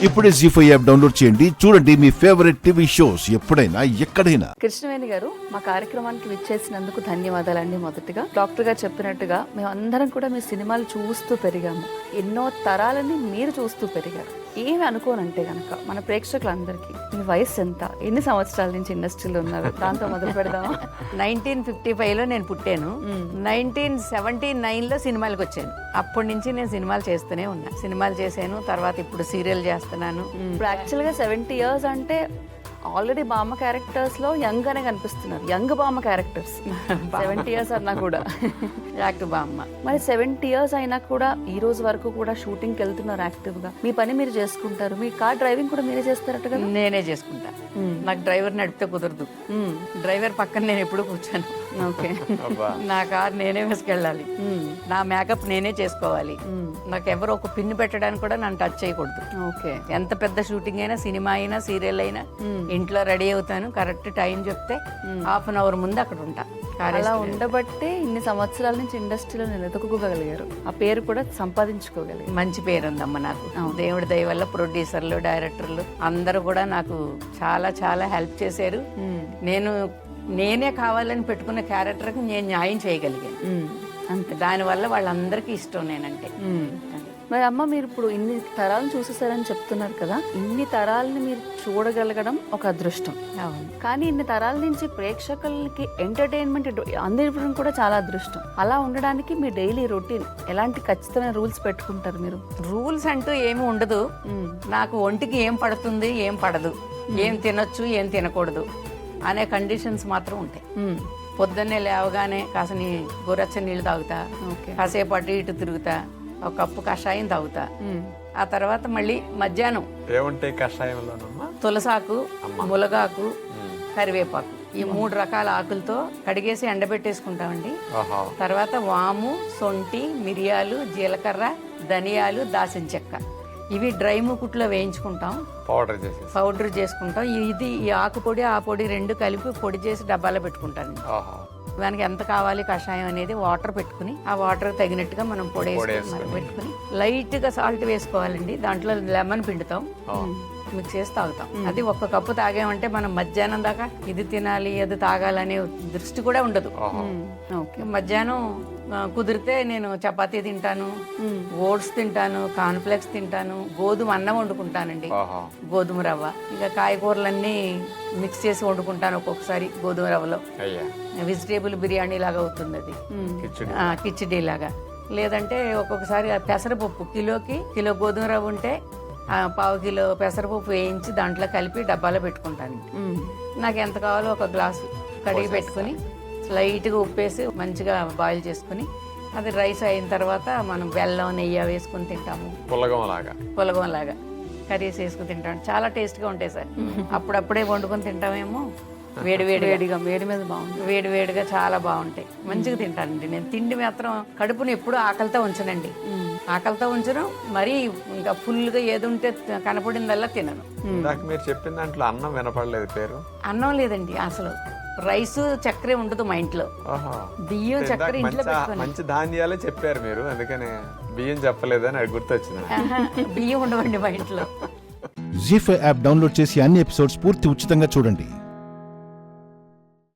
ఇప్పుడే జీ5 app download చేయండి. చూడండి మీ ఫేవరెట్ టీవీ షోస్ ఎప్పుడైనా ఎక్కడైనా. కృష్ణవేణి గారు, మా కార్యక్రమానికి విచ్చేసినందుకు ధన్యవాదాలండి. మొదటిగా డాక్టర్ గారు చెప్పినట్టుగా మేమందరం కూడా మీ సినిమాలు చూస్తూ పెరిగాము. ఎన్నో తరాలని మీరు చూస్తూ పెరిగారు. ఏమి అనుకోనంటే గనక మన ప్రేక్షకులందరికీ మీ వయసు ఎంత, ఎన్ని సంవత్సరాల నుంచి ఇండస్ట్రీలో ఉన్నారు, దాంతో మొదలు పెడదామా? 1955లో నేను పుట్టాను. 1979లో సినిమాలకు వచ్చాను. అప్పటి నుంచి నేను సినిమాలు చేస్తూనే ఉన్నా. సినిమాలు చేశాను, తర్వాత ఇప్పుడు సీరియల్ చేస్తున్నాను. ఇప్పుడు యాక్చువల్గా 70 years అంటే ఆల్రెడీ బామ్మ క్యారెక్టర్స్ లో యంగ్ అనే కనిపిస్తున్నారు. యంగ్ బామ్మ క్యారెక్టర్స్ 70 years అన్నా కూడా యాక్టివ్ బామ్మ. మరి 70 years అయినా కూడా ఈ రోజు వరకు కూడా షూటింగ్కి వెళ్తున్నారు యాక్టివ్ గా. మీ పని మీరు చేసుకుంటారు. మీ కార్ డ్రైవింగ్ కూడా మీరే చేస్తారట కదా? నేనే చేసుకుంటా. నాకు డ్రైవర్ నడిపితే కుదరదు. డ్రైవర్ పక్కన నేను ఎప్పుడు కూర్చోను. ఓకే. నా కార్ నేనే వేసుకెళ్ళాలి. నా మేకప్ నేనే చేసుకోవాలి. నాకు ఎవరు ఒక పిన్ పెట్టడానికి కూడా నన్ను టచ్ చేయకూడదు. ఓకే. ఎంత పెద్ద షూటింగ్ అయినా, సినిమా అయినా, సీరియల్ అయినా ఇంట్లో రెడీ అవుతాను. కరెక్ట్ టైం చెప్తే హాఫ్ అన్ అవర్ ముందు అక్కడ ఉంటా. అలా ఉండబట్టే ఇన్ని సంవత్సరాల నుంచి ఇండస్ట్రీలో నిలదొక్కుకోగలిగారు. ఆ పేరు కూడా సంపాదించుకోగలిగారు. మంచి పేరు ఉందమ్మ నాకు. దేవుడి దయ వల్ల ప్రొడ్యూసర్లు, డైరెక్టర్లు అందరూ కూడా నాకు చాలా చాలా హెల్ప్ చేశారు. నేనే కావాలని పెట్టుకున్న క్యారెక్టర్కి నేను న్యాయం చేయగలిగాను. అంతే. దానివల్ల వాళ్ళందరికీ ఇష్టం నేనంటే. మరి అమ్మ, మీరు ఇప్పుడు ఇన్ని తరాలను చూసేసారని చెప్తున్నారు కదా, ఇన్ని తరాలని మీరు చూడగలగడం ఒక అదృష్టం. అవును. కానీ ఇన్ని తరాల నుంచి ప్రేక్షకులకి ఎంటర్టైన్మెంట్ అందివ్వడం కూడా చాలా అదృష్టం. అలా ఉండడానికి మీ డైలీ రొటీన్ ఎలాంటి ఖచ్చితమైన రూల్స్ పెట్టుకుంటారు మీరు? రూల్స్ అంటూ ఏమి ఉండదు. నాకు ఒంటికి ఏం పడుతుంది, ఏం పడదు, ఏం తినొచ్చు, ఏం తినకూడదు అనే కండిషన్స్ మాత్రం ఉంటాయి. పొద్దున్నే లేవగానే కాస్త గోరచ్చని నీళ్ళు తాగుతా, కాసేపు అటు ఇటు తిరుగుతా, ఒక కప్పు కషాయం తాగుతా. ఆ తర్వాత మళ్ళీ మధ్యాహ్నం ఏముంటాయి కషాయంలోనమ్మా? తులసాకు, ములగాకు, కరివేపాకు, ఈ 3 రకాల ఆకులతో కడిగేసి ఎండబెట్టేసుకుంటామండి. తర్వాత వాము, సొంటి, మిరియాలు, జీలకర్ర, ధనియాలు, దాల్చిన చెక్క, ఇవి డ్రై మూకుట్లో వేయించుకుంటాం. పౌడర్ చేసుకుంటాం. ఈ ఆకు పొడి, ఆ పొడి 2 కలిపి పొడి చేసి డబ్బాలో పెట్టుకుంటాను. దానికి ఎంత కావాలి కషాయం అనేది వాటర్ పెట్టుకుని, ఆ వాటర్ తగినట్టుగా మనం పొడి పెట్టుకుని లైట్ గా సాల్ట్ వేసుకోవాలండి. దాంట్లో లెమన్ పిండుతాం, మిక్స్ చేసి తాగుతాం. అది 1 కప్పు తాగామంటే మనం మధ్యాహ్నం దాకా ఇది తినాలి, అది తాగాలనే దృష్టి కూడా ఉండదు. మధ్యాహ్నం కుదిరితే నేను చపాతీ తింటాను, ఓట్స్ తింటాను, కార్న్ఫ్లెక్స్ తింటాను, గోధుమ అన్నం వండుకుంటానండి, గోధుమ రవ్వ. ఇక కాయగూరలన్నీ మిక్స్ చేసి వండుకుంటాను. ఒక్కొక్కసారి గోధుమ రవ్వలో వెజిటేబుల్ బిర్యానీ లాగా అవుతుంది అది, కిచిడీ లాగా. లేదంటే ఒక్కొక్కసారి పెసరపప్పు, కిలో గోధుమ రవ్వ ఉంటే 1/2 కిలో పెసరపప్పు వేయించి దాంట్లో కలిపి డబ్బాలో పెట్టుకుంటాను. నాకు ఎంత కావాలో 1 గ్లాసు కడిగి పెట్టుకుని లైట్గా ఉప్పేసి మంచిగా బాయిల్ చేసుకుని, అది రైస్ అయిన తర్వాత మనం బెల్లం, నెయ్యి వేసుకుని తింటాము. పులగం లాగా కర్రీస్ వేసుకుని తింటాం. చాలా టేస్ట్గా ఉంటాయి సార్. అప్పుడప్పుడే వండుకొని తింటామేమో, వేడిగా వేడి మీద బాగుంటుంది. వేడిగా చాలా బాగుంటాయి. మంచిగా తింటానండి నేను. తిండి మాత్రం కడుపుని ఎప్పుడు ఆకలితో ఉంచనండి. ఆకలితో ఉంచను, మరీ ఇంకా ఫుల్గా ఏది ఉంటే కనపడిందల్లా తినను. మీరు చెప్పిన దాంట్లో అన్నం వినపడలేదు. పేరు అన్నం లేదండి అసలు. రైస్, చక్కెర ఉండదు మా ఇంట్లో. బియ్యం, చక్కెర ఇంట్లో మంచి ధాన్యాలే చెప్పారు మీరు, అందుకని బియ్యం చెప్పలేదని అది గుర్తొచ్చింది. బియ్యం ఉండవండి మా ఇంట్లో. జీ5 యాప్ డౌన్లోడ్ చేసి అన్ని ఎపిసోడ్స్ పూర్తి ఉచితంగా చూడండి.